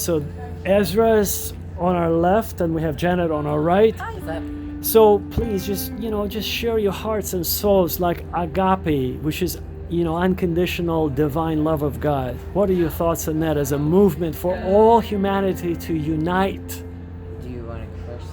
So Ezra's on our left, and we have Janet on our right. Hi, Zeb. So please, just share your hearts and souls like agape, which is unconditional divine love of God. What are your thoughts on that as a movement for all humanity to unite? Do you want to go first?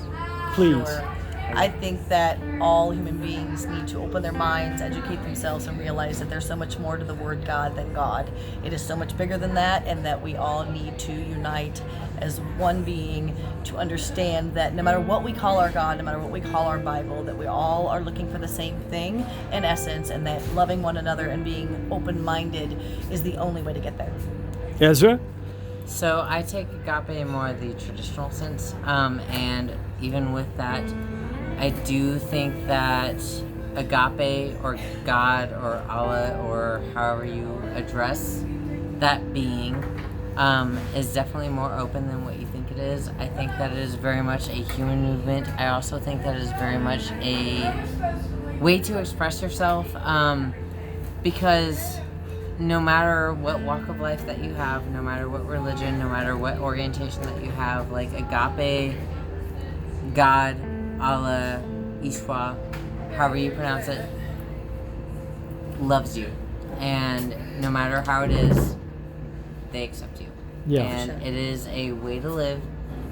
Please. Sure. I think that all human beings need to open their minds, educate themselves, and realize that there's so much more to the word God than God. It is so much bigger than that, and that we all need to unite as one being to understand that no matter what we call our God, no matter what we call our Bible, that we all are looking for the same thing in essence, and that loving one another and being open-minded is the only way to get there. Ezra? So I take agape in more of the traditional sense, and even with that, I do think that agape or God or Allah or however you address that being is definitely more open than what you think it is. I think that it is very much a human movement. I also think that it is very much a way to express yourself, because no matter what walk of life that you have, no matter what religion, no matter what orientation that you have, like agape, God, Allah, Ishwa, however you pronounce it, loves you. And no matter how it is, they accept you. Yeah. And it is a way to live,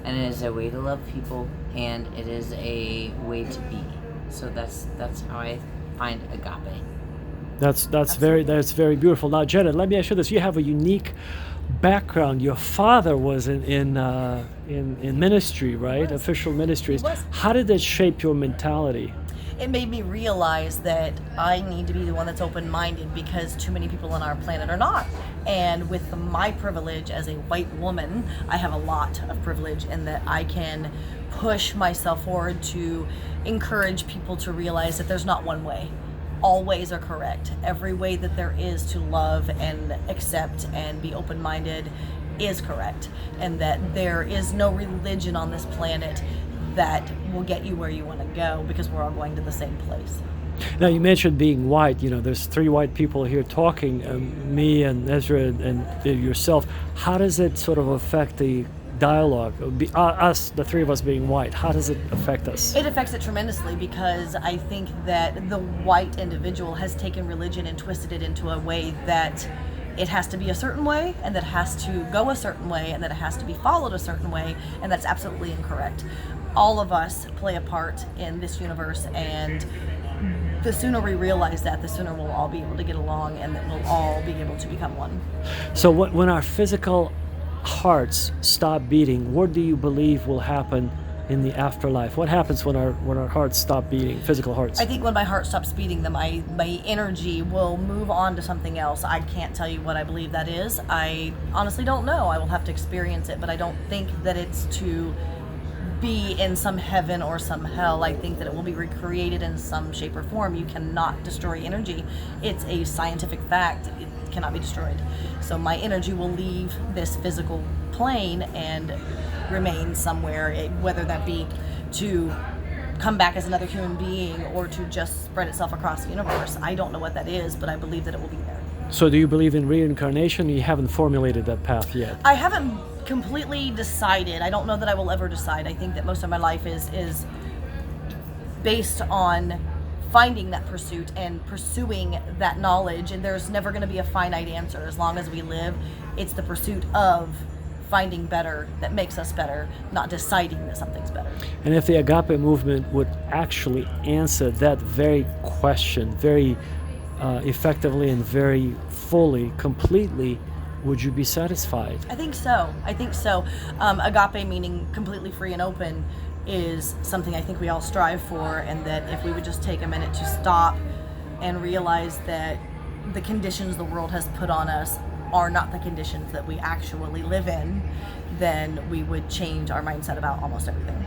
and it is a way to love people, and it is a way to be. So that's how I find agape. That's very beautiful. Now, Janet, let me ask you this: you have a unique background. Your father was in ministry, right? Official ministries. How did that shape your mentality? It made me realize that I need to be the one that's open-minded, because too many people on our planet are not. And with my privilege as a white woman, I have a lot of privilege in that I can push myself forward to encourage people to realize that there's not one way. All ways are correct. Every way that there is to love and accept and be open-minded is correct. And that there is no religion on this planet that will get you where you want to go, because we're all going to the same place. Now, you mentioned being white. There's 3 white people here talking, me and Ezra and yourself. How does it sort of affect the dialogue? Us, the 3 of us being white, how does it affect us? It affects it tremendously, because I think that the white individual has taken religion and twisted it into a way that it has to be a certain way, and that it has to go a certain way, and that it has to be followed a certain way, and that's absolutely incorrect. All of us play a part in this universe, and the sooner we realize that, the sooner we'll all be able to get along, and that we'll all be able to become one. So when our physical hearts stop beating, what do you believe will happen in the afterlife? What happens when our hearts stop beating, physical hearts? I think when my heart stops beating, then my energy will move on to something else. I can't tell you what I believe that is. I honestly don't know. I will have to experience it, but I don't think that it's to be in some heaven or some hell. I think that it will be recreated in some shape or form. You cannot destroy energy. It's a scientific fact. It cannot be destroyed. So my energy will leave this physical plane and remain somewhere, whether that be to come back as another human being or to just spread itself across the universe. I don't know what that is, but I believe that it will be there. So do you believe in reincarnation? You haven't formulated that path yet. I haven't completely decided. I don't know that I will ever decide. I think that most of my life is based on finding that pursuit and pursuing that knowledge, and there's never going to be a finite answer. As long as we live, it's the pursuit of finding better that makes us better, not deciding that something's better. And if the Agape movement would actually answer that very question very effectively and very fully, completely, would you be satisfied? I think so. Agape, meaning completely free and open, is something I think we all strive for, and that if we would just take a minute to stop and realize that the conditions the world has put on us are not the conditions that we actually live in, then we would change our mindset about almost everything.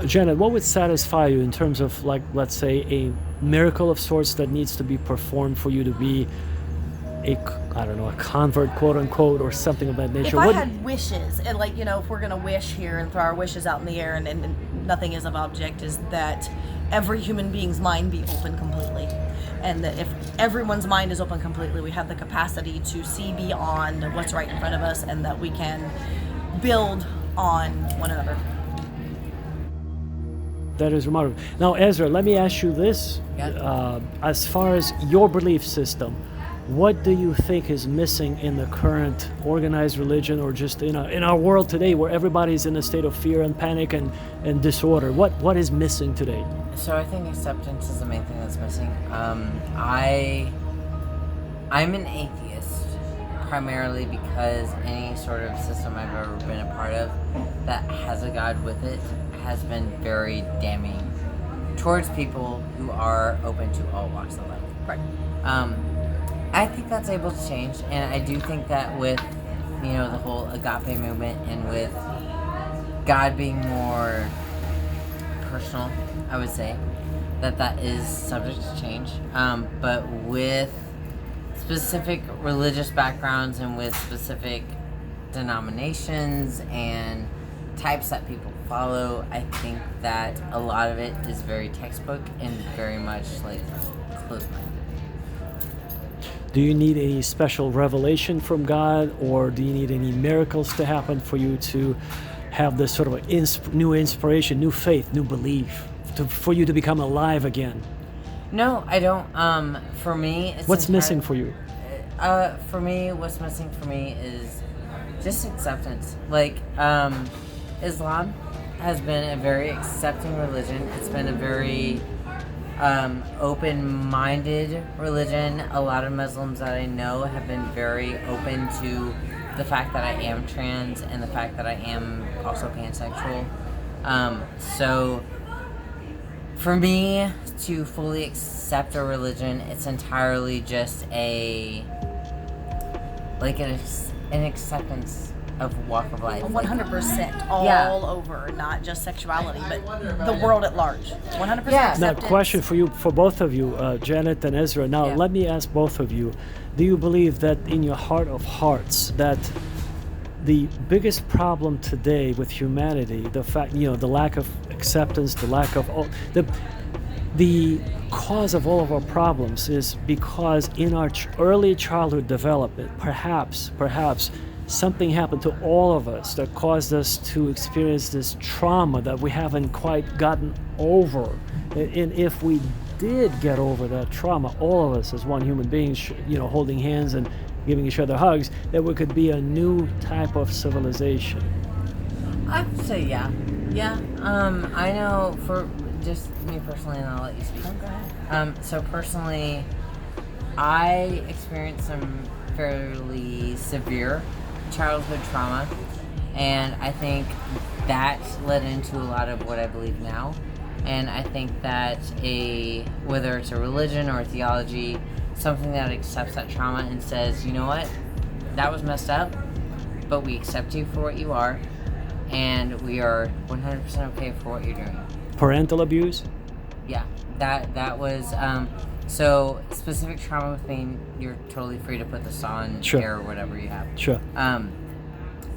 Janet, what would satisfy you in terms of, like, let's say, a miracle of sorts that needs to be performed for you to be a convert, quote unquote, or something of that nature? If I had wishes, and if we're going to wish here and throw our wishes out in the air and nothing is of object, is that every human being's mind be open completely. And that if everyone's mind is open completely, we have the capacity to see beyond what's right in front of us, and that we can build on one another. That is remarkable. Now, Ezra, let me ask you this. Yeah. As far as your belief system, what do you think is missing in the current organized religion, or just in our world today where everybody's in a state of fear and panic and disorder? What is missing today? So I think acceptance is the main thing that's missing. I'm an atheist primarily because any sort of system I've ever been a part of that has a God with it has been very damning towards people who are open to all walks of life. Right. I think that's able to change, and I do think that with, the whole agape movement and with God being more personal, I would say, that is subject to change. But with specific religious backgrounds and with specific denominations and types that people follow, I think that a lot of it is very textbook and very much like closed-minded. Do you need any special revelation from God, or do you need any miracles to happen for you to have this sort of new inspiration, new faith, new belief, for you to become alive again? No, I don't. For me, it's what's missing for you? For me, what's missing for me is just acceptance. Like, Islam has been a very accepting religion. It's been a very open-minded religion. A lot of Muslims that I know have been very open to the fact that I am trans and the fact that I am also pansexual. So for me to fully accept a religion, it's entirely just an acceptance of walk of life. 100% all over, not just sexuality, but the world at large. 100% acceptance. Now, question for you, for both of you, Janet and Ezra. Now, let me ask both of you: do you believe that in your heart of hearts that the biggest problem today with humanity, the fact, the lack of acceptance, the lack of the cause of all of our problems is because in our early childhood development, perhaps something happened to all of us that caused us to experience this trauma that we haven't quite gotten over. And if we did get over that trauma, all of us as one human being, holding hands and giving each other hugs, that we could be a new type of civilization. I would say yeah. I know for just me personally, and I'll let you speak. Oh, go ahead. So personally, I experienced some fairly severe childhood trauma, and I think that led into a lot of what I believe now. And I think that whether it's a religion or a theology, something that accepts that trauma and says, you know what, that was messed up, but we accept you for what you are, and we are 100% okay for what you're doing. Parental abuse? Yeah, that was so specific trauma with me. You're totally free to put this on air or whatever you have. Sure.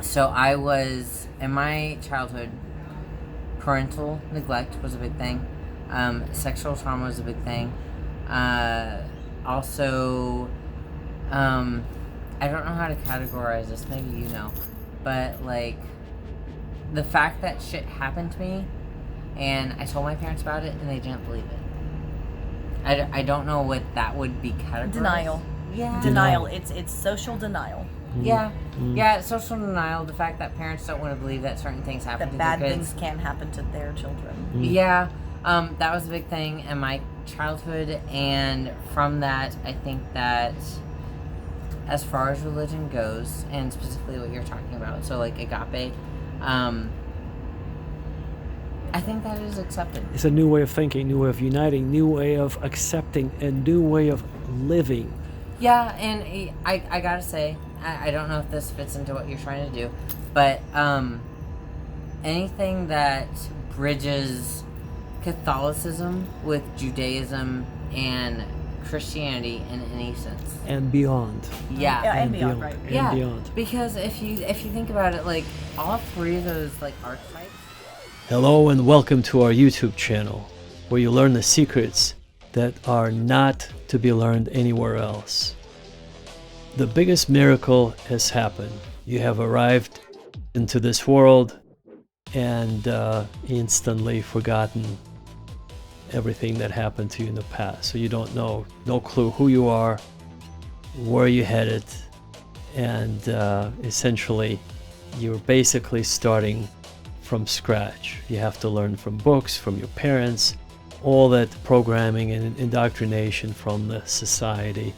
So I was in my childhood. Parental neglect was a big thing. Sexual trauma was a big thing. Also, I don't know how to categorize this. Maybe you know, but like the fact that shit happened to me, and I told my parents about it, and they didn't believe it. I don't know what that would be categorized. Denial. Yeah. Denial. It's social denial. Yeah. Yeah, social denial, the fact that parents don't want to believe that certain things happen to their kids. That bad things can happen to their children. Yeah, that was a big thing in my childhood, and from that, I think that as far as religion goes, and specifically what you're talking about, so like agape, I think that is accepted. It's a new way of thinking, new way of uniting, new way of accepting, and new way of living. Yeah, and I gotta say, I don't know if this fits into what you're trying to do, but anything that bridges Catholicism with Judaism and Christianity in any sense. And beyond. Yeah. And beyond, right. And beyond. Because if you think about it, like all three of those like archetypes. Hello and welcome to our YouTube channel, where you learn the secrets that are not to be learned anywhere else. The biggest miracle has happened. You have arrived into this world and instantly forgotten everything that happened to you in the past. So you don't know, no clue who you are, where you're headed, and essentially you're basically starting from scratch. You have to learn from books, from your parents, all that programming and indoctrination from the society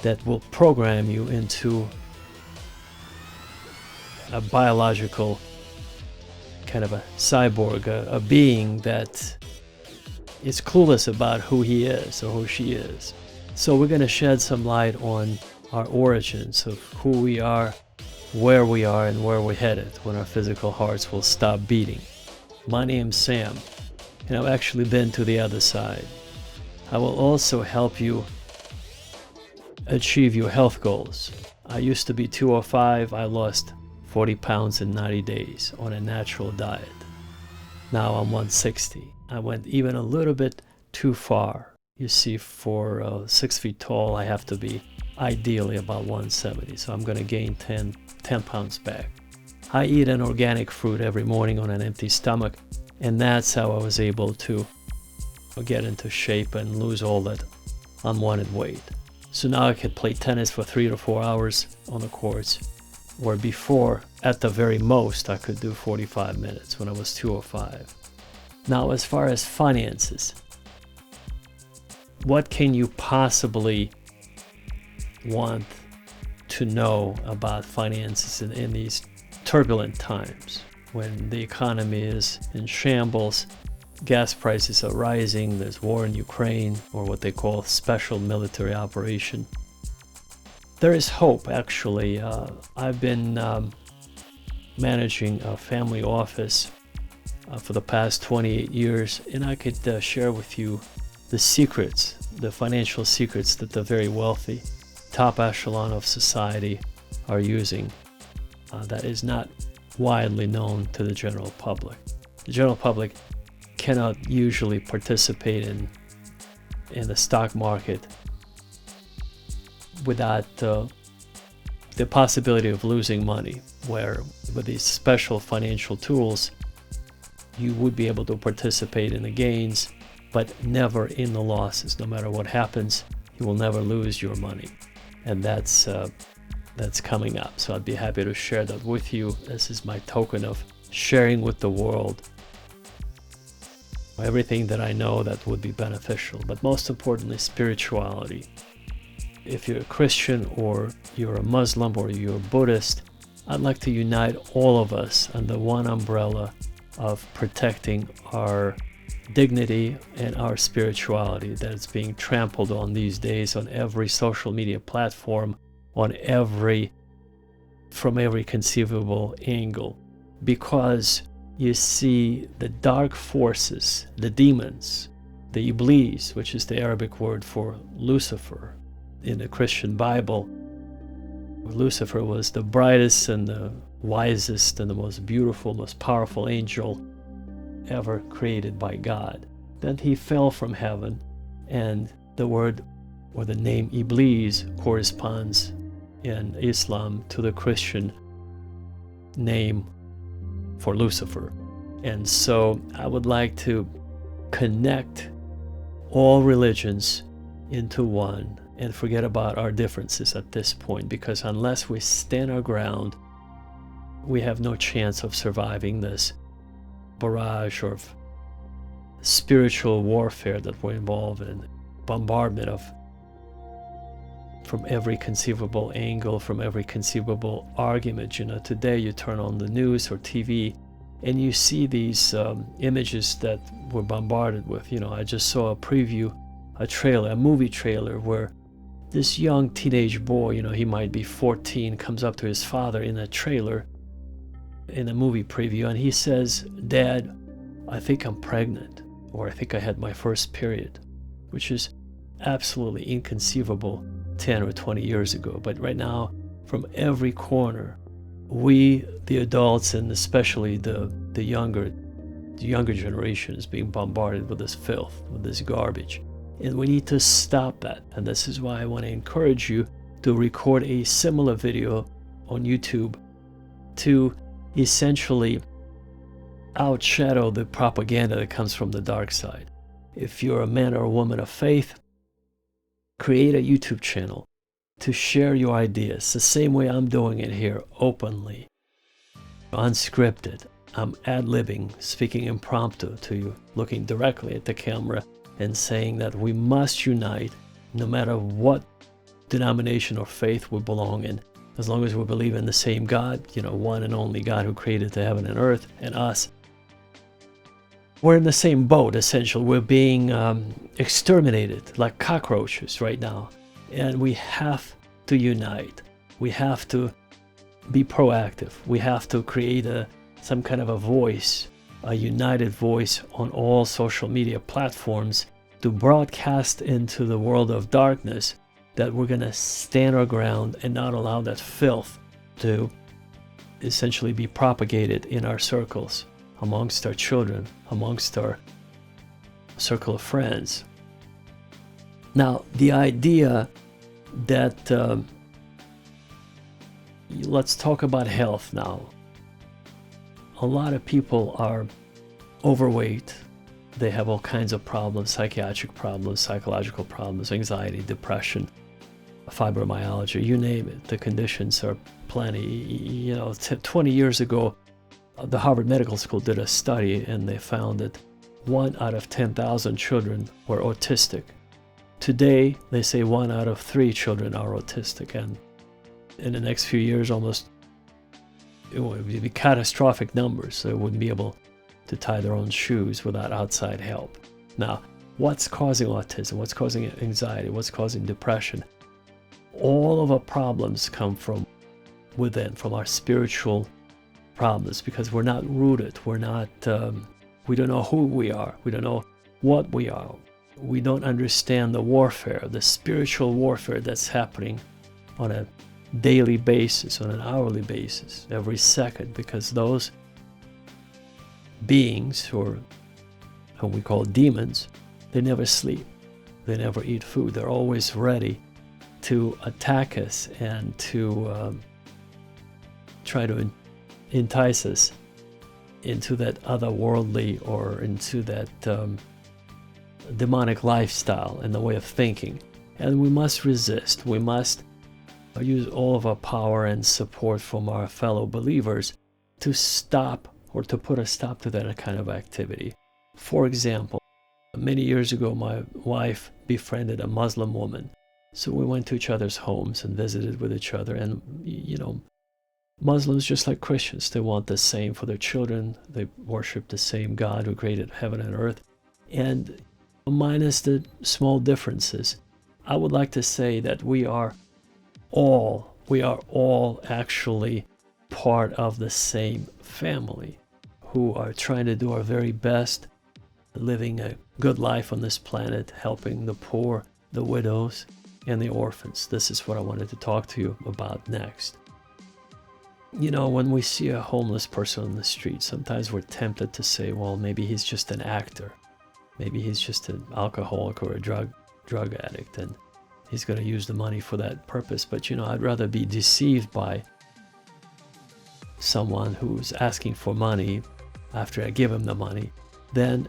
that will program you into a biological kind of a cyborg, a being that is clueless about who he is or who she is. So we're going to shed some light on our origins of who we are, where we are, and where we're headed when our physical hearts will stop beating. My name's Sam, and I've actually been to the other side. I will also help you achieve your health goals. I used to be 205. I lost 40 pounds in 90 days on a natural diet. Now I'm 160. I went even a little bit too far. You see, for 6 feet tall, I have to be ideally about 170. So I'm going to gain 10 pounds back. I eat an organic fruit every morning on an empty stomach, and that's how I was able to get into shape and lose all that unwanted weight. So now I could play tennis for 3 to 4 hours on the courts, where before, at the very most, I could do 45 minutes when I was 205. Now, as far as finances, what can you possibly want to know about finances in these turbulent times when the economy is in shambles, gas prices are rising, there's war in Ukraine, or what they call special military operation? There is hope, actually. I've been managing a family office for the past 28 years, and I could share with you the secrets, the financial secrets that the very wealthy, top echelon of society are using that is not widely known to the general public. The general public cannot usually participate in the stock market without the possibility of losing money, where with these special financial tools you would be able to participate in the gains but never in the losses. No matter what happens, you will never lose your money, and that's coming up. So I'd be happy to share that with you. This is my token of sharing with the world everything that I know that would be beneficial, but most importantly, spirituality. If you're a Christian or you're a Muslim or you're a Buddhist, I'd like to unite all of us under one umbrella of protecting our dignity and our spirituality that is being trampled on these days on every social media platform, from every conceivable angle. Because you see the dark forces, the demons, the Iblis, which is the Arabic word for Lucifer. In the Christian Bible, Lucifer was the brightest and the wisest and the most beautiful, most powerful angel ever created by God. Then he fell from heaven, and the word or the name Iblis corresponds in Islam to the Christian name for Lucifer. And so I would like to connect all religions into one and forget about our differences at this point, because unless we stand our ground, we have no chance of surviving this barrage of spiritual warfare that we're involved in, bombardment of from every conceivable angle, from every conceivable argument. Today you turn on the news or TV and you see these images that we're bombarded with. I just saw a movie trailer where this young teenage boy, he might be 14, comes up to his father in a trailer in a movie preview, and he says, "Dad, I think I'm pregnant," or "I think I had my first period," which is absolutely inconceivable 10 or 20 years ago. But right now, from every corner, we, the adults, and especially the younger generation, is being bombarded with this filth, with this garbage. And we need to stop that. And this is why I want to encourage you to record a similar video on YouTube to essentially outshadow the propaganda that comes from the dark side. If you're a man or a woman of faith, create a YouTube channel to share your ideas the same way I'm doing it here, openly, unscripted. I'm ad-libbing, speaking impromptu to you, looking directly at the camera and saying that we must unite no matter what denomination or faith we belong in. As long as we believe in the same God, one and only God who created the heaven and earth and us, we're in the same boat, essentially. We're being exterminated like cockroaches right now. And we have to unite. We have to be proactive. We have to create some kind of a voice, a united voice on all social media platforms to broadcast into the world of darkness that we're going to stand our ground and not allow that filth to essentially be propagated in our circles, amongst our children, amongst our circle of friends. Now, the idea that, let's talk about health now. A lot of people are overweight. They have all kinds of problems, psychiatric problems, psychological problems, anxiety, depression, fibromyalgia, you name it. The conditions are plenty. 20 years ago, the Harvard Medical School did a study and they found that 1 out of 10,000 children were autistic. Today, they say 1 out of 3 children are autistic, and in the next few years, it would be catastrophic numbers. They wouldn't be able to tie their own shoes without outside help. Now, what's causing autism? What's causing anxiety? What's causing depression? All of our problems come from within, from our spiritual problems, because we're not rooted. We don't know who we are. We don't know what we are. We don't understand the warfare, the spiritual warfare that's happening on a daily basis, on an hourly basis, every second, because those beings, whom we call demons, they never sleep. They never eat food. They're always ready to attack us and to try to entice us into that otherworldly or into that demonic lifestyle and the way of thinking. And we must resist. We must use all of our power and support from our fellow believers to stop or to put a stop to that kind of activity. For example, many years ago, my wife befriended a Muslim woman. So we went to each other's homes and visited with each other. And, Muslims, just like Christians, they want the same for their children. They worship the same God who created heaven and earth. And minus the small differences, I would like to say that we are all actually part of the same family who are trying to do our very best, living a good life on this planet, helping the poor, the widows, and the orphans. This is what I wanted to talk to you about next. When we see a homeless person on the street, sometimes we're tempted to say, well, maybe he's just an actor. Maybe he's just an alcoholic or a drug addict, and he's going to use the money for that purpose. But, I'd rather be deceived by someone who's asking for money after I give him the money than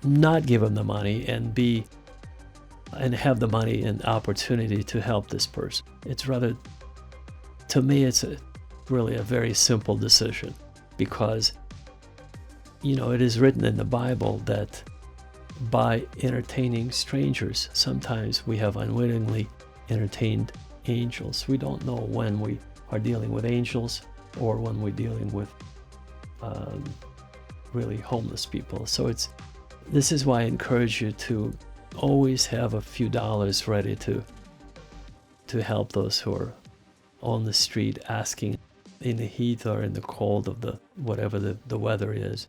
not give him the money and have the money and opportunity to help this person. To me, it's really a very simple decision, because, it is written in the Bible that by entertaining strangers, sometimes we have unwittingly entertained angels. We don't know when we are dealing with angels or when we're dealing with really homeless people. So this is why I encourage you to always have a few dollars ready to help those who are on the street asking in the heat or in the cold of whatever the weather is.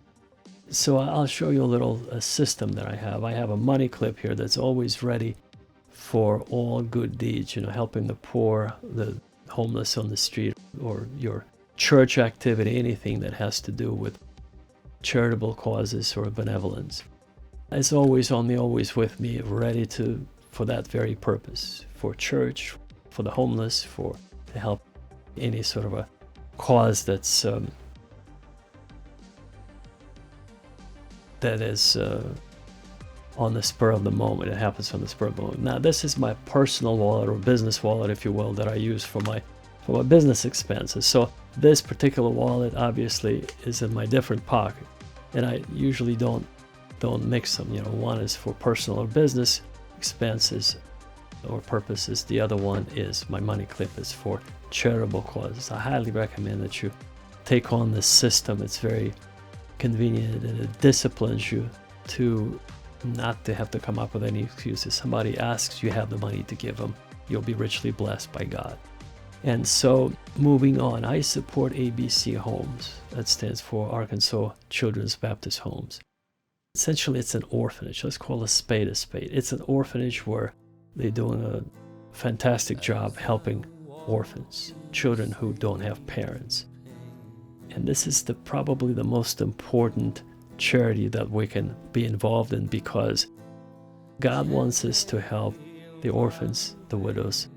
So I'll show you a system that I have. I have a money clip here that's always ready for all good deeds, helping the poor, the homeless on the street, or your church activity, anything that has to do with charitable causes or benevolence. It's always on me, always with me, ready for that very purpose, for church, for the homeless, to help any sort of a cause that's that is on the spur of the moment. It happens on the spur of the moment. Now, this is my personal wallet or business wallet, if you will, that I use for my business expenses. So this particular wallet obviously is in my different pocket, and I usually don't mix them. One is for personal or business expenses or purposes. The other one is my money clip is for charitable causes. I highly recommend that you take on this system. It's very convenient, and it disciplines you to not to have to come up with any excuses. Somebody asks, you have the money to give them. You'll be richly blessed by God. And so, moving on, I support ABC Homes. That stands for Arkansas Children's Baptist Homes. Essentially, it's an orphanage. Let's call a spade a spade. It's an orphanage where they're doing a fantastic job helping orphans, children who don't have parents. And this is probably the most important charity that we can be involved in, because God wants us to help the orphans, the widows,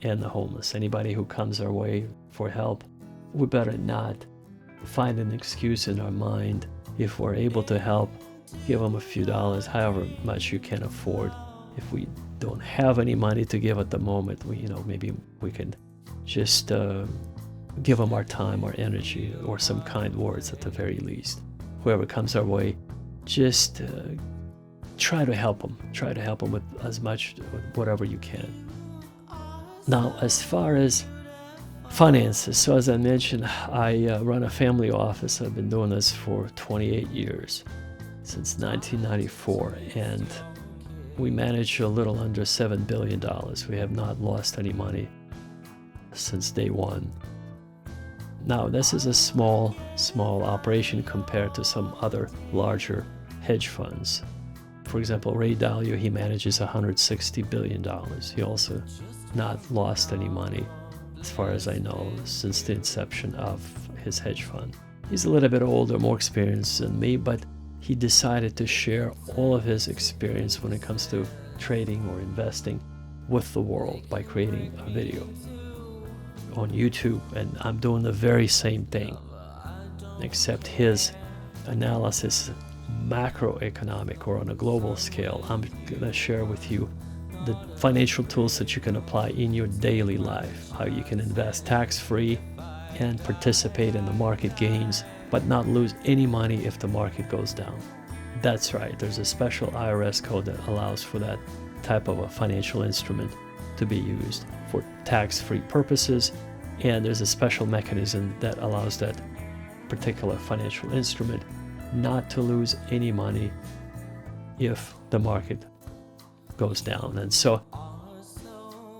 and the homeless. Anybody who comes our way for help, we better not find an excuse in our mind. If we're able to help, give them a few dollars, however much you can afford. If we don't have any money to give at the moment, maybe we can just give them our time, our energy, or some kind words at the very least. Whoever comes our way, just try to help them. Try to help them with as much, whatever you can. Now, as far as finances, so as I mentioned, I run a family office. I've been doing this for 28 years, since 1994, and we manage a little under $7 billion. We have not lost any money since day one. Now, this is a small operation compared to some other larger hedge funds. For example, Ray Dalio, he manages $160 billion. He also not lost any money, as far as I know, since the inception of his hedge fund. He's a little bit older, more experienced than me, but he decided to share all of his experience when it comes to trading or investing with the world by creating a video on YouTube, and I'm doing the very same thing, except his analysis macroeconomic or on a global scale. I'm going to share with you the financial tools that you can apply in your daily life, how you can invest tax-free and participate in the market gains, but not lose any money if the market goes down. That's right, there's a special IRS code that allows for that type of a financial instrument to be used for tax-free purposes, and there's a special mechanism that allows that particular financial instrument not to lose any money if the market goes down. And so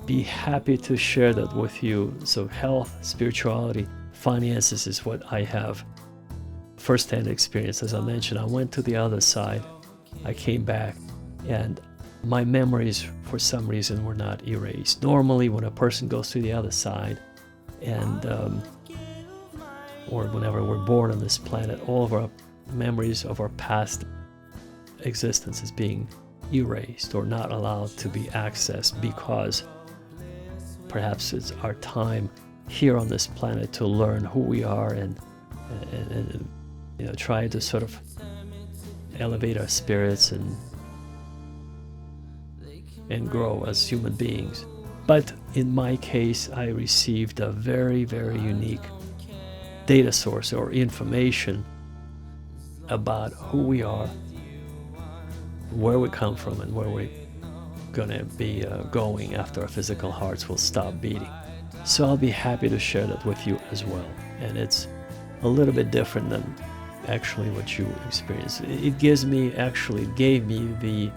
be happy to share that with you. So health, spirituality, finances is what I have first-hand experience. As I mentioned, I went to the other side, I came back, and my memories for some reason were not erased. Normally when a person goes to the other side, and or whenever we're born on this planet, all of our memories of our past existence is being erased or not allowed to be accessed, because perhaps it's our time here on this planet to learn who we are and try to sort of elevate our spirits and grow as human beings. But in my case, I received a very, very unique data source or information about who we are, where we come from, and where we're going to be going after our physical hearts will stop beating. So I'll be happy to share that with you as well. And it's a little bit different than actually what you experience. It gave me the,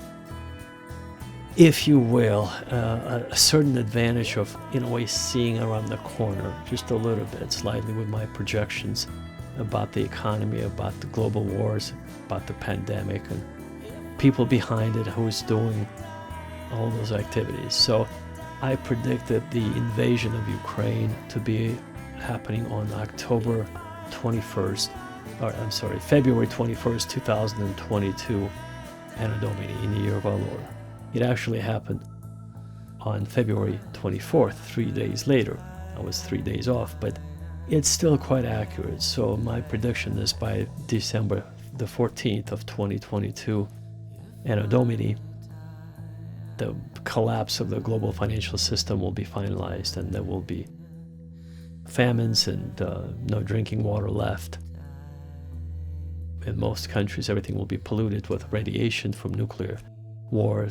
if you will, a certain advantage of, in a way, seeing around the corner just a little bit, slightly, with my projections about the economy, about the global wars, about the pandemic, and people behind it who's doing all those activities. So I predicted the invasion of Ukraine to be happening on February 21st, 2022, Anno Domini, in the year of our Lord. It actually happened on February 24th, 3 days later. I was 3 days off, but it's still quite accurate. So my prediction is by December the 14th of 2022, Anno Domini, the collapse of the global financial system will be finalized, and there will be famines and no drinking water left. In most countries, everything will be polluted with radiation from nuclear war,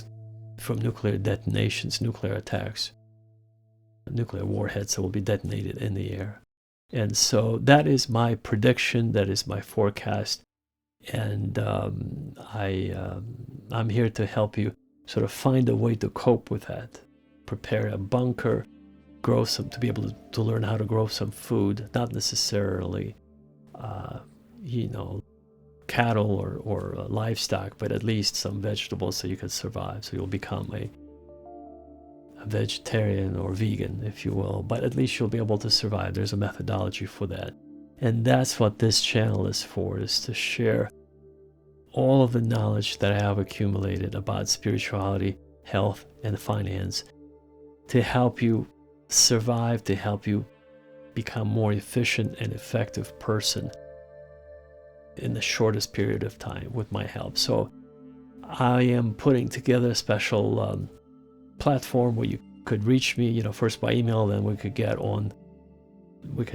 from nuclear detonations, nuclear attacks, nuclear warheads that will be detonated in the air. And so that is my prediction, that is my forecast, and I'm here to help you sort of find a way to cope with that. Prepare a bunker, grow some, to be able to learn how to grow some food, not necessarily, cattle or livestock, but at least some vegetables so you can survive. So you'll become a vegetarian or vegan, if you will, but at least you'll be able to survive. There's a methodology for that. And that's what this channel is for, is to share all of the knowledge that I have accumulated about spirituality, health, and finance to help you survive, to help you become a more efficient and effective person in the shortest period of time with my help. So I am putting together a special platform where you could reach me, first by email, then we could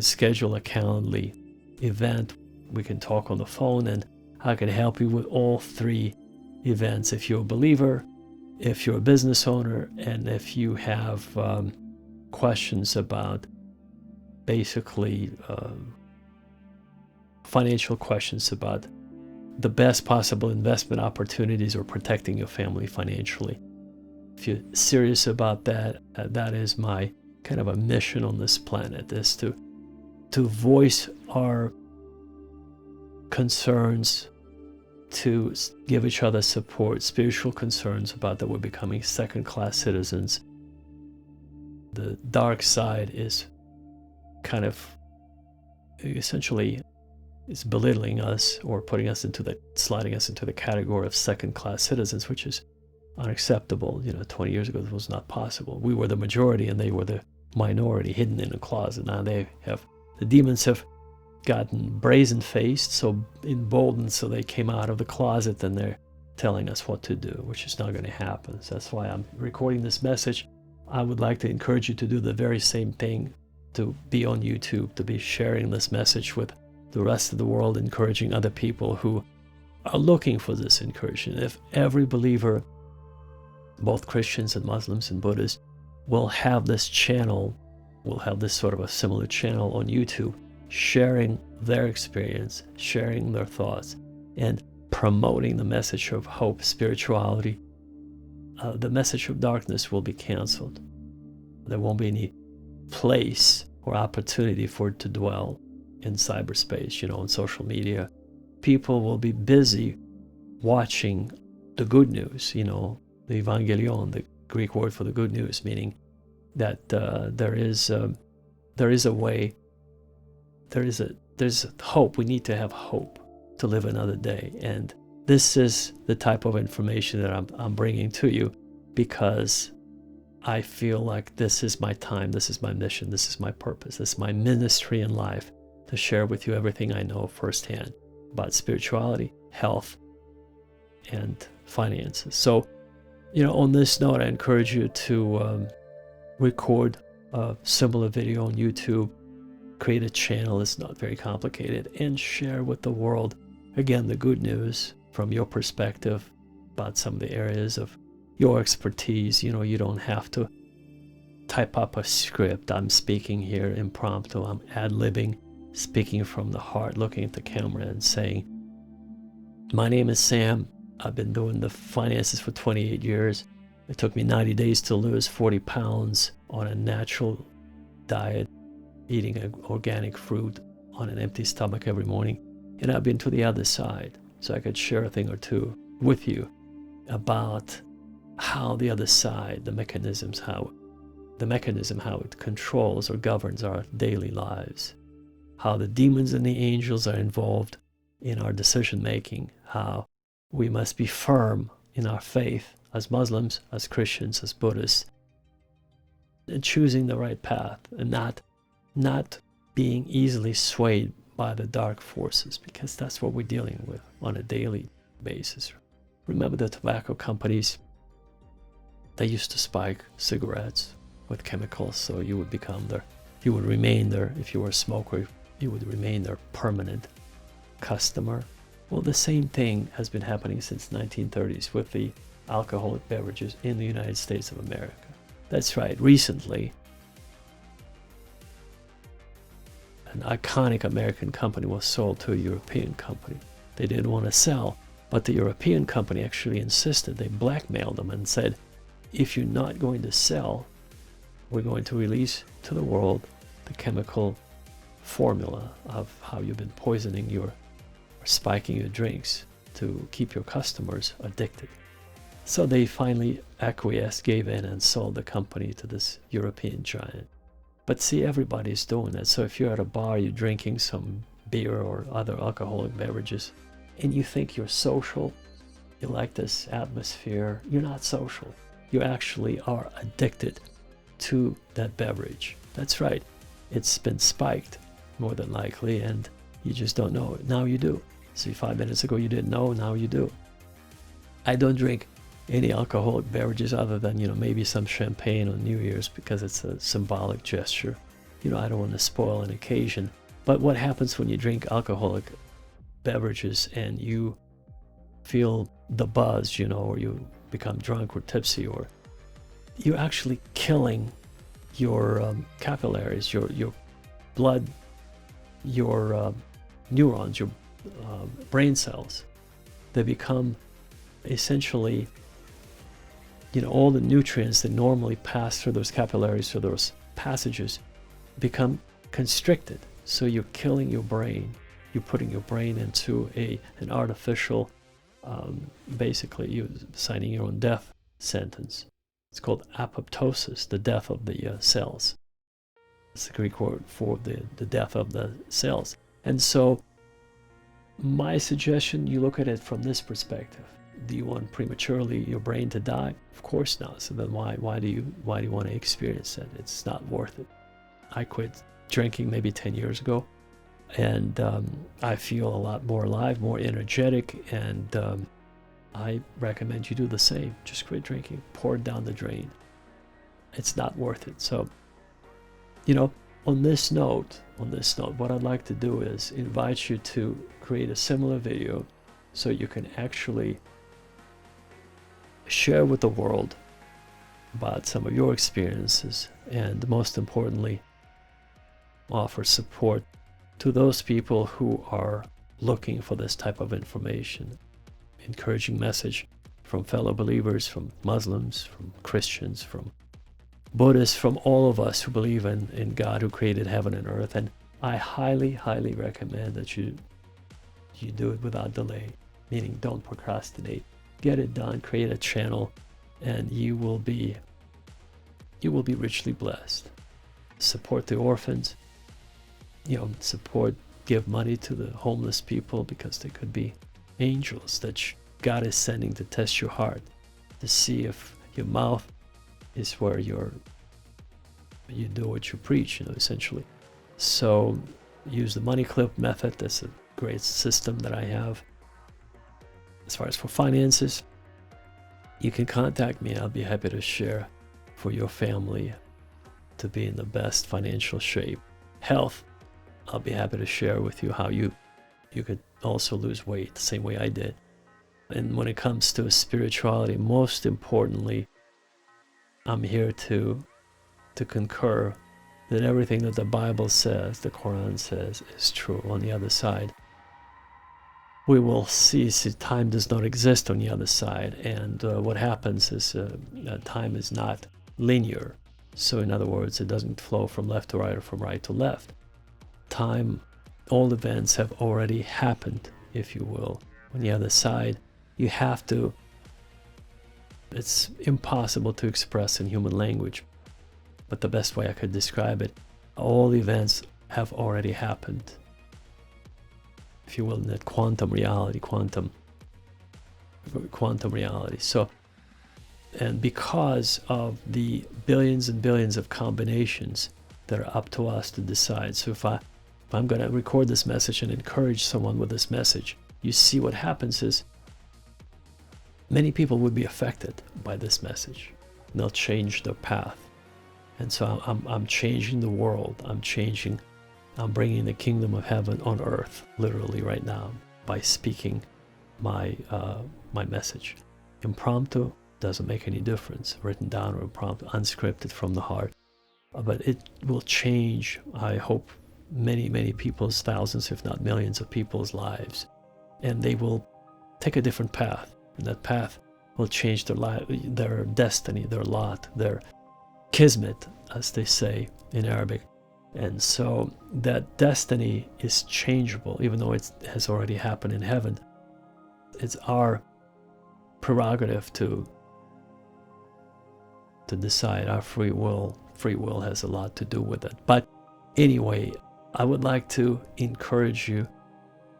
schedule a Calendly event. We can talk on the phone, and I can help you with all three events. If you're a believer, if you're a business owner, and if you have questions about basically financial questions about the best possible investment opportunities or protecting your family financially. If you're serious about that, that is my kind of a mission on this planet, is to voice our concerns, to give each other support, spiritual concerns about that we're becoming second-class citizens. The dark side is kind of essentially is belittling us or sliding us into the category of second-class citizens, which is unacceptable. 20 years ago, this was not possible. We were the majority and they were the minority, hidden in a closet. Now the demons have gotten brazen-faced, so emboldened, so they came out of the closet and they're telling us what to do, which is not going to happen. So that's why I'm recording this message. I would like to encourage you to do the very same thing, to be on YouTube, to be sharing this message with the rest of the world, encouraging other people who are looking for this encouragement. If every believer, both Christians and Muslims and Buddhists, will have this channel, will have this sort of a similar channel on YouTube, sharing their experience, sharing their thoughts, and promoting the message of hope, spirituality, the message of darkness will be canceled. There won't be any place or opportunity for it to dwell in cyberspace, on social media. People will be busy watching the good news, the evangelion, the Greek word for the good news, meaning that there is a way, there's hope. We need to have hope to live another day. And this is the type of information that I'm bringing to you, because I feel like this is my time, this is my mission, this is my purpose, this is my ministry in life, to share with you everything I know firsthand about spirituality, health, and finances. So, on this note, I encourage you to record a similar video on YouTube, create a channel, it's not very complicated, and share with the world, again, the good news from your perspective about some of the areas of your expertise. You don't have to type up a script. I'm speaking here impromptu, I'm ad-libbing, speaking from the heart, looking at the camera and saying, my name is Sam. I've been doing the finances for 28 years. It took me 90 days to lose 40 pounds on a natural diet, eating organic fruit on an empty stomach every morning. And I've been to the other side, so I could share a thing or two with you about how the other side, the mechanism, how it controls or governs our daily lives, how the demons and the angels are involved in our decision making, how we must be firm in our faith as Muslims, as Christians, as Buddhists, and choosing the right path, and not being easily swayed by the dark forces, because that's what we're dealing with on a daily basis. Remember the tobacco companies? They used to spike cigarettes with chemicals, so you would remain there. If you were a smoker, you would remain their permanent customer. Well, the same thing has been happening since 1930s with the alcoholic beverages in the United States of America. That's right, recently, an iconic American company was sold to a European company. They didn't want to sell, but the European company actually insisted. They blackmailed them and said, if you're not going to sell, we're going to release to the world the chemical formula of how you've been poisoning or spiking your drinks to keep your customers addicted. So they finally acquiesced, gave in, and sold the company to this European giant. But see, everybody's doing that. So if you're at a bar, you're drinking some beer or other alcoholic beverages, and you think you're social, you like this atmosphere, you're not social. You actually are addicted to that beverage. That's right. It's been spiked, more than likely, and you just don't know it. Now you do. See, 5 minutes ago you didn't know, now you do. I don't drink any alcoholic beverages other than, maybe some champagne on New Year's because it's a symbolic gesture. I don't want to spoil an occasion. But what happens when you drink alcoholic beverages and you feel the buzz, or you become drunk or tipsy, or you're actually killing your capillaries, your blood, your neurons, your brain cells. They become essentially, all the nutrients that normally pass through those capillaries, through those passages, become constricted. So you're killing your brain. You're putting your brain into an artificial, basically you're signing your own death sentence. It's called apoptosis, the death of the cells. It's the Greek word for the death of the cells. And so my suggestion, you look at it from this perspective. Do you want prematurely your brain to die? Of course not. So then why do you want to experience that? It's not worth it. I quit drinking maybe 10 years ago, and I feel a lot more alive, more energetic, and I recommend you do the same. Just quit drinking, pour it down the drain. It's not worth it. So, on this note, what I'd like to do is invite you to create a similar video so you can actually share with the world about some of your experiences, and most importantly, offer support to those people who are looking for this type of information. Encouraging message from fellow believers, from Muslims, from Christians, from Buddhists, from all of us who believe in God who created heaven and earth. And I highly, highly recommend that you do it without delay, meaning don't procrastinate. Get it done, create a channel, and you will be richly blessed. Support the orphans, give money to the homeless people, because they could be angels that God is sending to test your heart, to see if your mouth is where you do what you preach, essentially. So use the money clip method. That's a great system that I have. As far as for finances, you can contact me. I'll be happy to share for your family to be in the best financial shape. Health, I'll be happy to share with you how you could also lose weight the same way I did. And when it comes to spirituality, most importantly, I'm here to concur that everything that the Bible says, the Quran says, is true. On the other side, we will see time does not exist on the other side, and what happens is time is not linear. So in other words, it doesn't flow from left to right or from right to left. Time, all events have already happened, if you will. On the other side, you have to, it's impossible to express in human language, but the best way I could describe it, all events have already happened, if you will, in that quantum reality. So, and because of the billions and billions of combinations that are up to us to decide. So if I'm going to record this message and encourage someone with this message, you see what happens is many people would be affected by this message. They'll change their path. And so I'm changing the world. I'm bringing the kingdom of heaven on earth, literally right now, by speaking my message. Impromptu doesn't make any difference, written down or impromptu, unscripted from the heart. But it will change, I hope, many, many people's, thousands, if not millions of people's lives. And they will take a different path. And that path will change their life, their destiny, their lot, their kismet, as they say in Arabic. And so that destiny is changeable, even though it has already happened in heaven. It's our prerogative to decide. Our free will has a lot to do with it. But anyway, I would like to encourage you.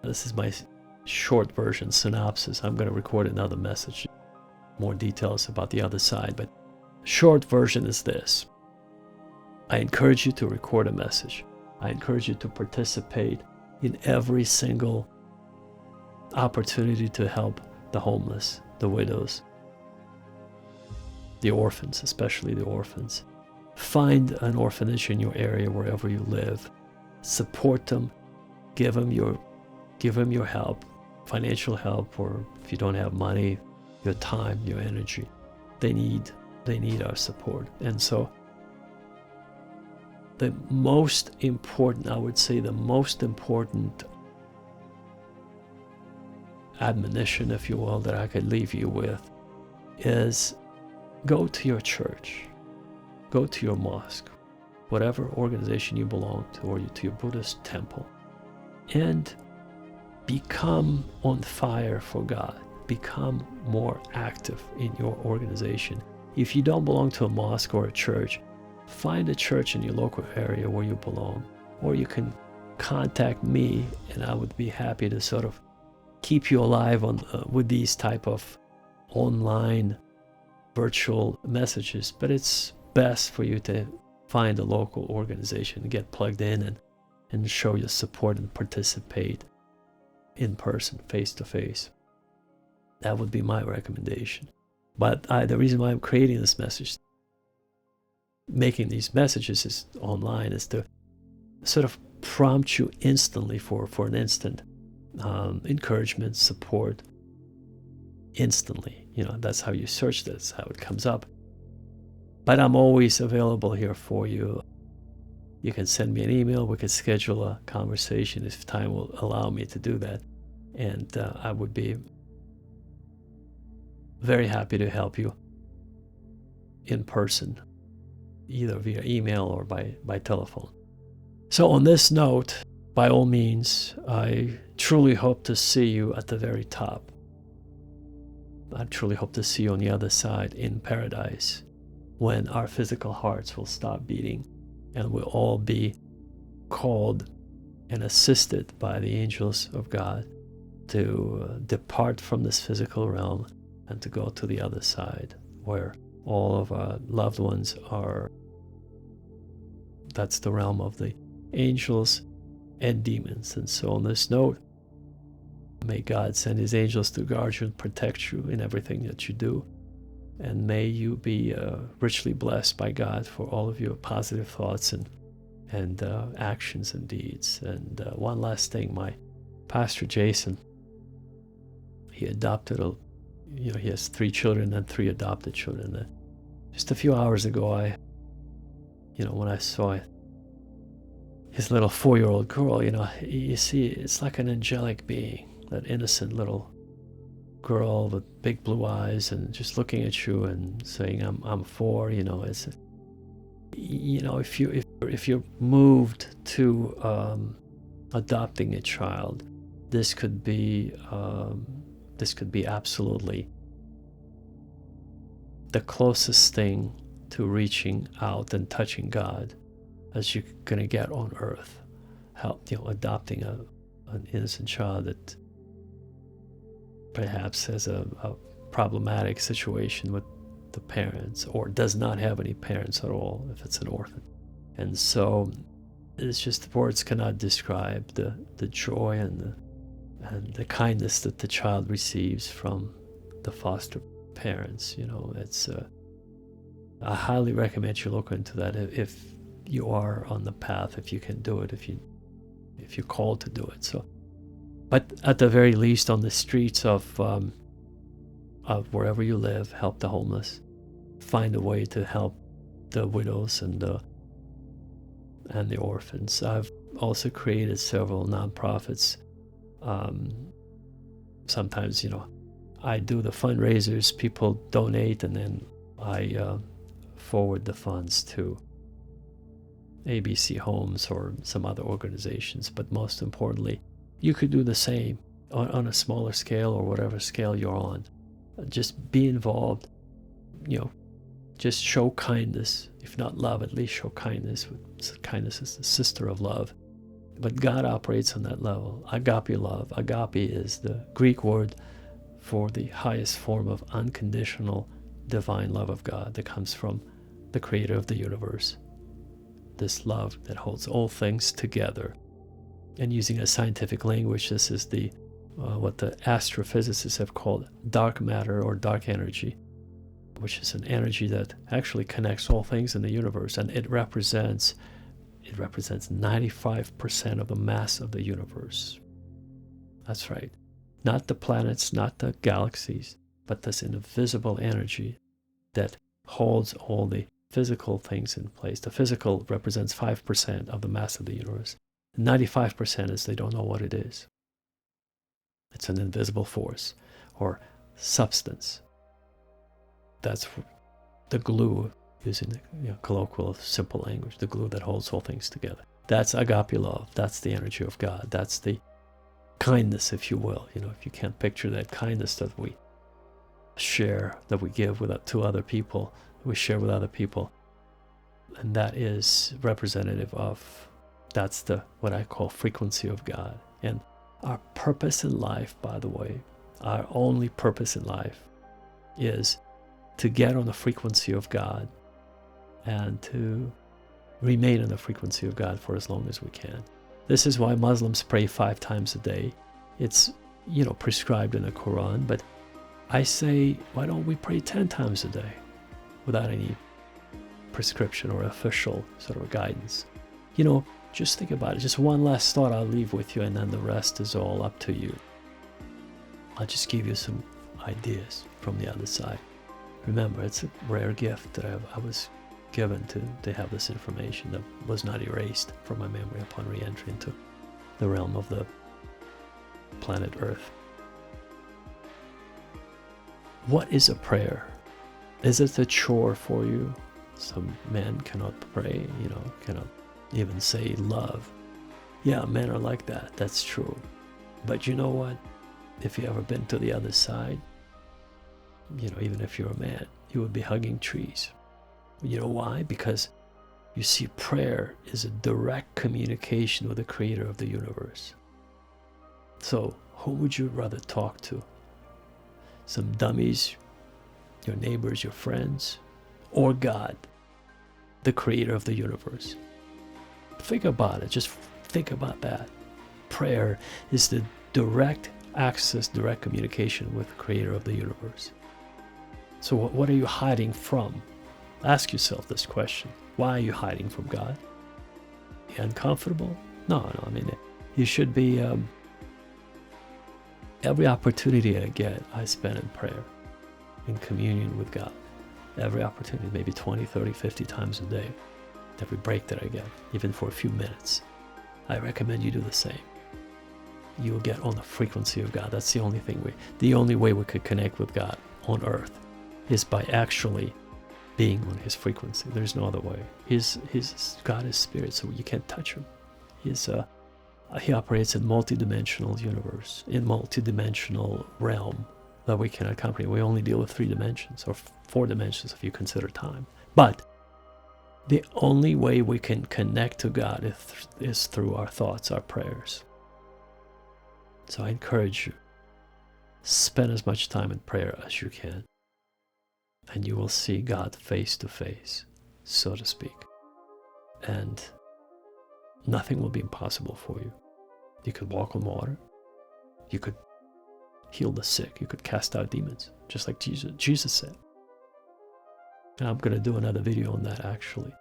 This is my short version, synopsis. I'm going to record another message, more details about the other side, but short version is this. I encourage you to record a message. I encourage you to participate in every single opportunity to help the homeless, the widows, the orphans, especially the orphans. Find an orphanage in your area wherever you live. Support them. Give them your help, financial help, or if you don't have money, your time, your energy. They need our support. And so the most important, I would say the most important admonition, if you will, that I could leave you with is go to your church, go to your mosque, whatever organization you belong to, or to your Buddhist temple, and become on fire for God. Become more active in your organization. If you don't belong to a mosque or a church, find a church in your local area where you belong, or you can contact me, and I would be happy to sort of keep you alive with these type of online virtual messages. But it's best for you to find a local organization and get plugged in and show your support and participate in person, face to face. That would be my recommendation. But the reason why I'm creating this message, making these messages is online, is to sort of prompt you instantly for an instant encouragement, support, instantly. That's how you search this, how it comes up. But I'm always available here for you. You can send me an email. We can schedule a conversation if time will allow me to do that. And I would be very happy to help you in person, either via email or by telephone. So on this note, by all means, I truly hope to see you at the very top. I truly hope to see you on the other side in paradise, when our physical hearts will stop beating and we'll all be called and assisted by the angels of God to depart from this physical realm and to go to the other side, where all of our loved ones are. That's the realm of the angels and demons. And so on this note, may God send his angels to guard you and protect you in everything that you do. And may you be richly blessed by God for all of your positive thoughts and actions and deeds. And one last thing, my pastor Jason, he adopted he has 3 children and 3 adopted children. Just a few hours ago, when I saw his little 4-year-old girl, you see, it's like an angelic being, that innocent little girl with big blue eyes and just looking at you and saying, I'm 4. It's, if you're moved to adopting a child, this could be absolutely the closest thing to reaching out and touching God as you're going to get on earth. Adopting an innocent child that perhaps has a problematic situation with the parents, or does not have any parents at all if it's an orphan. And so it's just words cannot describe the joy and the kindness that the child receives from the foster parents. It's I highly recommend you look into that if you are on the path, if you can do it, if you're called to do it. So, but at the very least, on the streets of wherever you live, help the homeless. Find a way to help the widows and the orphans. I've also created several nonprofits. Sometimes, I do the fundraisers, people donate, and then I forward the funds to ABC Homes or some other organizations. But most importantly, you could do the same on a smaller scale or whatever scale you're on. Just be involved, just show kindness. If not love, at least show kindness. Kindness is the sister of love. But God operates on that level. Agape love. Agape is the Greek word for the highest form of unconditional divine love of God that comes from the creator of the universe. This love that holds all things together. And using a scientific language, this is the what the astrophysicists have called dark matter or dark energy, which is an energy that actually connects all things in the universe, and it represents 95% of the mass of the universe. That's right. Not the planets, not the galaxies, but this invisible energy that holds all the physical things in place. The physical represents 5% of the mass of the universe. 95% is they don't know what it is. It's an invisible force or substance. That's the glue, using the colloquial, simple language, the glue that holds all things together. That's agape love. That's the energy of God. That's the kindness, if you will. If you can't picture that kindness that we share, that we give to other people, we share with other people, and that is representative of, that's the what I call frequency of God. And our purpose in life, by the way, our only purpose in life is to get on the frequency of God and to remain on the frequency of God for as long as we can. This is why Muslims pray 5 times a day. It's, prescribed in the Quran, but I say, why don't we pray 10 times a day without any prescription or official sort of guidance? Just think about it. Just one last thought I'll leave with you, and then the rest is all up to you. I'll just give you some ideas from the other side. Remember, it's a rare gift that I was given to have this information that was not erased from my memory upon re-entry into the realm of the planet Earth. What is a prayer? Is it a chore for you? Some men cannot pray, cannot even say love. Yeah, men are like that. That's true. But you know what? If you ever been to the other side, even if you're a man, you would be hugging trees. You know why? Because you see, prayer is a direct communication with the creator of the universe. So who would you rather talk to? Some dummies, your neighbors, your friends, or God, the creator of the universe? Think about it. Just think about that. Prayer is the direct access, direct communication with the creator of the universe. So what are you hiding from? Ask yourself this question. Why are you hiding from God? Are you uncomfortable? No, you should be, every opportunity I get, I spend in prayer, in communion with God. Every opportunity, maybe 20, 30, 50 times a day. Every break that I get, even for a few minutes. I recommend you do the same. You'll get on the frequency of God. That's the only way we could connect with God on earth is by actually being on his frequency. There's no other way. God is spirit, so you can't touch him. He operates in multidimensional universe, in multidimensional realm that we cannot comprehend. We only deal with 3 dimensions, or 4 dimensions if you consider time. But the only way we can connect to God is through our thoughts, our prayers. So I encourage you, spend as much time in prayer as you can, and you will see God face to face, so to speak. And Nothing will be impossible for you. You could walk on water. You could heal the sick. You could cast out demons, just like Jesus said. And I'm going to do another video on that, actually.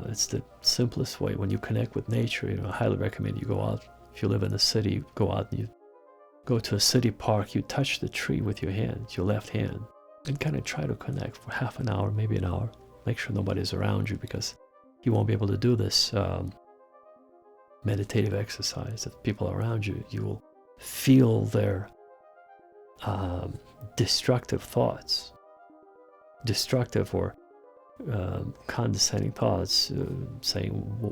It's the simplest way. When you connect with nature, I highly recommend you go out. If you live in a city, go out and you go to a city park. You touch the tree with your hand, your left hand, and kind of try to connect for half an hour, maybe an hour. Make sure nobody's around you, because you won't be able to do this meditative exercise if people are around you. You will feel their destructive thoughts, destructive or condescending thoughts, saying,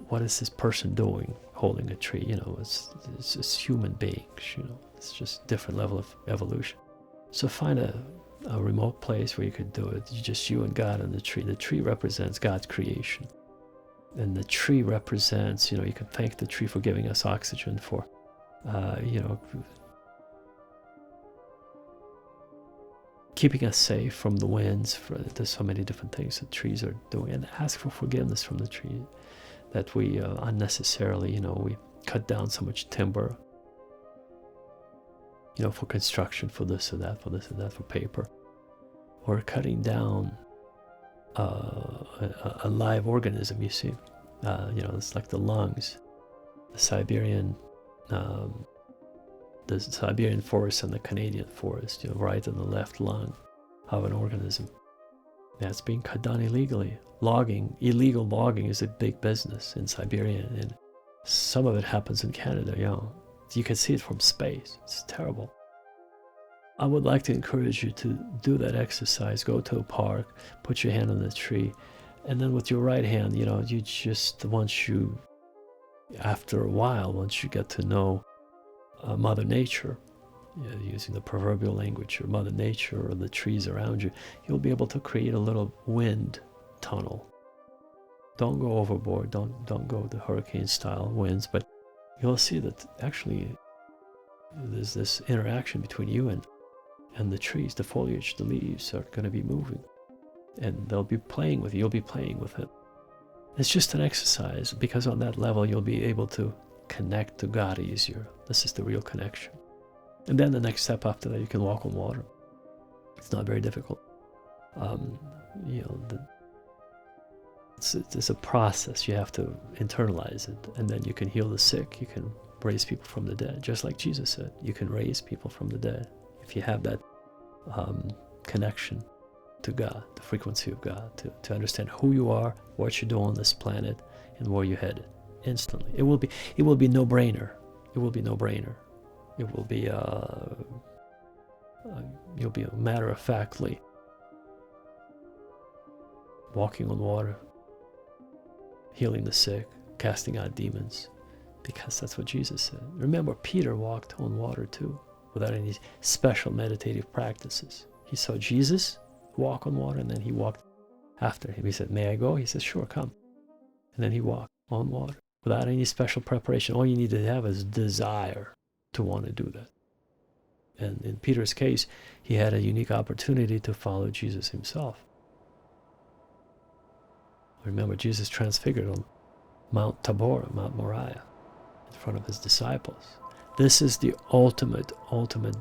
what is this person doing holding a tree? It's just human beings, it's just different level of evolution. So find a remote place where you could do it. Just you and God and the tree. The tree represents God's creation. And the tree represents, you can thank the tree for giving us oxygen, for, keeping us safe from the winds. There's so many different things that trees are doing. And ask for forgiveness from the tree, that we unnecessarily, we cut down so much timber, for construction, for this or that, for paper. Or cutting down a live organism, you see. It's like the lungs, the Siberian forest and the Canadian forest, right in the left lung of an organism. That's being cut down illegally. Illegal logging is a big business in Siberia, and some of it happens in Canada, You can see it from space. It's terrible. I would like to encourage you to do that exercise. Go to a park, put your hand on the tree, and then with your right hand, you just, after a while, once you get to know Mother Nature, using the proverbial language, or Mother Nature, or the trees around you, you'll be able to create a little wind tunnel. Don't go overboard. Don't go the hurricane-style winds, but you'll see that actually there's this interaction between you and the trees. The foliage, the leaves are going to be moving, and they'll be playing with you. You'll be playing with it. It's just an exercise, because on that level you'll be able to connect to God easier. This is the real connection. And then the next step after that, you can walk on water. It's not very difficult. It's a process. You have to internalize it, and then you can heal the sick. You can raise people from the dead, just like Jesus said. You can raise people from the dead if you have that connection to God, the frequency of God, to understand who you are, what you do on this planet, and where you're headed. Instantly, it will be no-brainer. It will be no-brainer. It will be you'll be matter-of-factly walking on water, healing the sick, casting out demons, because that's what Jesus said. Remember, Peter walked on water too, without any special meditative practices. He saw Jesus walk on water, and then he walked after him. He said, "May I go?" He said, "Sure, come." And then he walked on water without any special preparation. All you need to have is desire to want to do that. And in Peter's case, he had a unique opportunity to follow Jesus himself. Remember, Jesus transfigured on Mount Tabor, Mount Moriah, in front of his disciples. This is the ultimate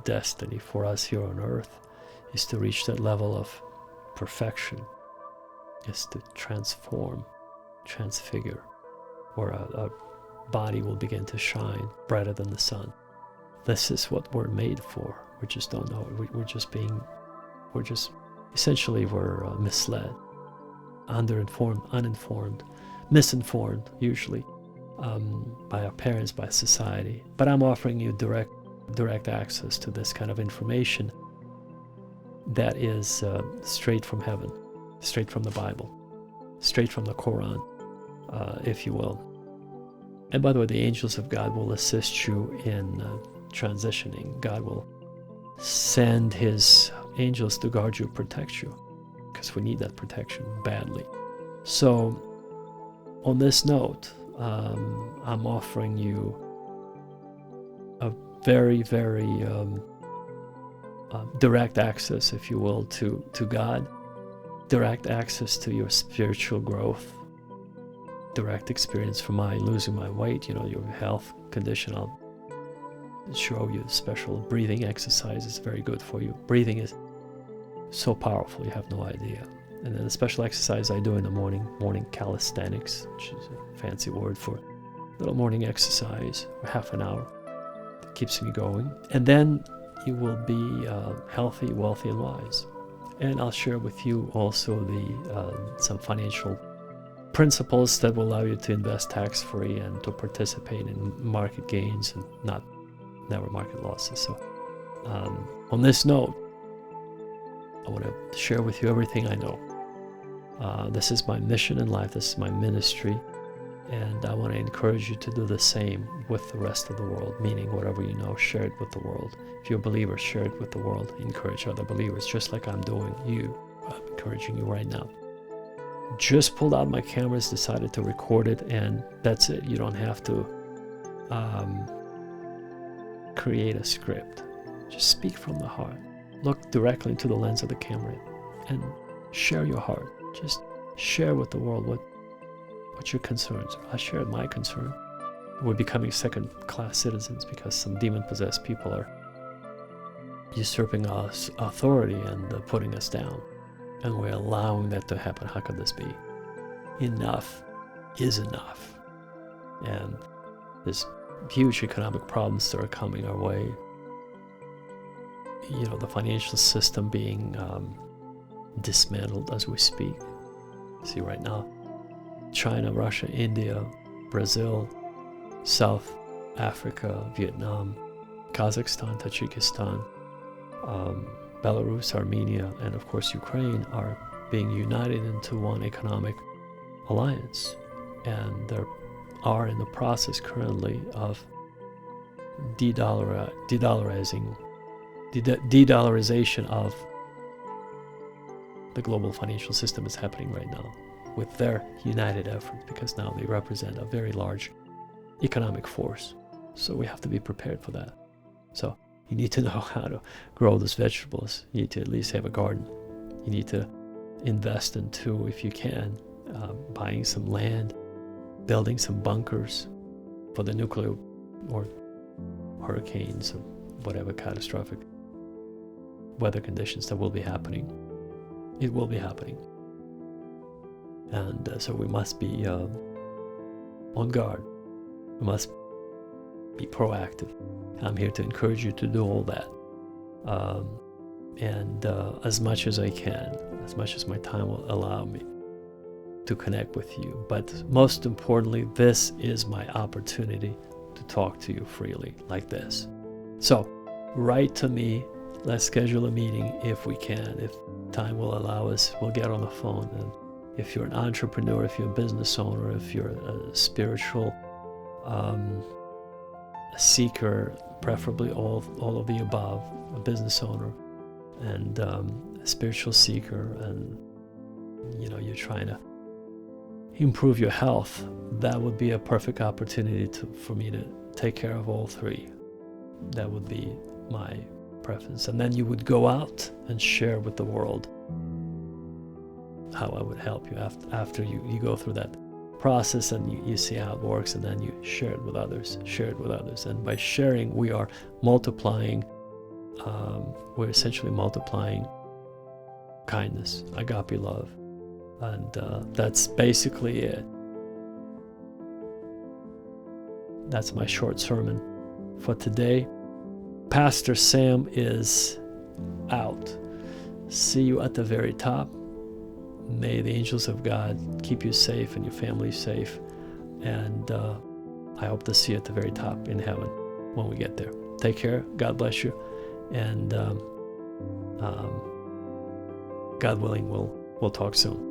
destiny for us here on earth, is to reach that level of perfection, is to transform, transfigure, where our body will begin to shine brighter than the sun. This is what we're made for. We just don't know. We're misled, underinformed, uninformed, misinformed, usually, by our parents, by society. But I'm offering you direct access to this kind of information that is straight from heaven, straight from the Bible, straight from the Quran, if you will. And by the way, the angels of God will assist you in transitioning. God will send his angels to guard you, protect you, because we need that protection badly. So on this note, I'm offering you a very, very direct access, if you will, to God, direct access to your spiritual growth, direct experience from my losing my weight, your health condition. I'll show you special breathing exercises, very good for you. Breathing is so powerful, you have no idea. And then the special exercise I do in the morning calisthenics, which is a fancy word for little morning exercise for half an hour. That keeps me going. And then you will be healthy, wealthy, and wise. And I'll share with you also some financial principles that will allow you to invest tax-free and to participate in market gains and never market losses. So on this note, I want to share with you everything I know. This is my mission in life. This is my ministry. And I want to encourage you to do the same with the rest of the world, meaning whatever you know, share it with the world. If you're a believer, share it with the world. Encourage other believers, just like I'm doing you. I'm encouraging you right now. Just pulled out my cameras, decided to record it, and that's it. You don't have to create a script. Just speak from the heart. Look directly into the lens of the camera and share your heart. Just share with the world what your concerns are. I shared my concern. We're becoming second-class citizens because some demon-possessed people are usurping us authority and putting us down. And we're allowing that to happen. How could this be? Enough is enough. And there's huge economic problems that are coming our way. The financial system being dismantled as we speak. See right now, China, Russia, India, Brazil, South Africa, Vietnam, Kazakhstan, Tajikistan, Belarus, Armenia, and of course Ukraine are being united into one economic alliance. And they are in the process currently of de-dollarization of the global financial system is happening right now with their united effort, because now they represent a very large economic force. So we have to be prepared for that. So you need to know how to grow those vegetables. You need to at least have a garden. You need to invest into, if you can, buying some land, building some bunkers for the nuclear or hurricanes or whatever catastrophic weather conditions that will be happening. It will be happening. And so we must be on guard. We must be proactive. I'm here to encourage you to do all that. And as much as I can, as much as my time will allow me to connect with you. But most importantly, this is my opportunity to talk to you freely like this. So write to me. Let's schedule a meeting if we can. If time will allow us, we'll get on the phone. And if you're an entrepreneur, if you're a business owner, if you're a spiritual seeker, preferably all of the above, a business owner and a spiritual seeker, and you're trying to improve your health, that would be a perfect opportunity for me to take care of all three. That would be my preference. And then you would go out and share with the world how I would help you after you go through that process and you see how it works, and then you share it with others. And by sharing, we are multiplying, we're essentially multiplying kindness, agape love. And that's basically it. That's my short sermon for today. Pastor Sam is out. See you at the very top. May the angels of God keep you safe and your family safe. And I hope to see you at the very top in heaven when we get there. Take care. God bless you. And God willing, we'll talk soon.